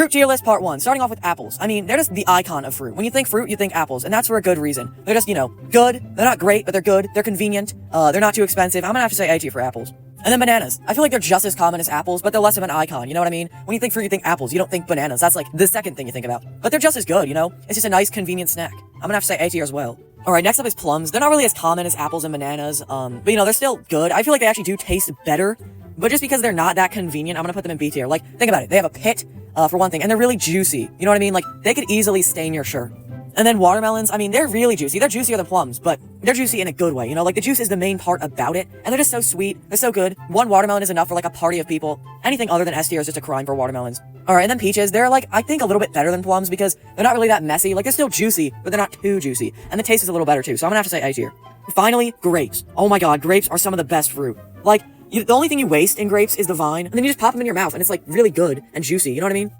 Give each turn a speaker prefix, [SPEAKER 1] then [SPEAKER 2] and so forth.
[SPEAKER 1] Fruit tier list part 1, starting off with apples. I mean, they're just the icon of fruit. When you think fruit, you think apples, and that's for a good reason. They're just, good. They're not great, but they're good. They're convenient. They're not too expensive. I'm gonna have to say A tier for apples. And then bananas. I feel like they're just as common as apples, but they're less of an icon, you know what I mean? When you think fruit, you think apples, you don't think bananas. That's like the second thing you think about. But they're just as good, It's just a nice, convenient snack. I'm gonna have to say A tier as well. Alright, next up is plums. They're not really as common as apples and bananas, but they're still good. I feel like they actually do taste better, but just because they're not that convenient, I'm gonna put them in B tier. Like, think about it. They have a pit, for one thing, and they're really juicy. You know what I mean? Like, they could easily stain your shirt. And then watermelons, I mean, they're really juicy. They're juicier than plums, but they're juicy in a good way, Like, the juice is the main part about it, and they're just so sweet. They're so good. One watermelon is enough for, like, a party of people. Anything other than S tier is just a crime for watermelons. Alright, and then peaches, they're, like, I think a little bit better than plums because they're not really that messy. Like, they're still juicy, but they're not too juicy. And the taste is a little better, too, so I'm gonna have to say A tier. Finally, grapes. Oh my god, grapes are some of the best fruit. Like, the only thing you waste in grapes is the vine, and then you just pop them in your mouth, and it's, like, really good and juicy, you know what I mean?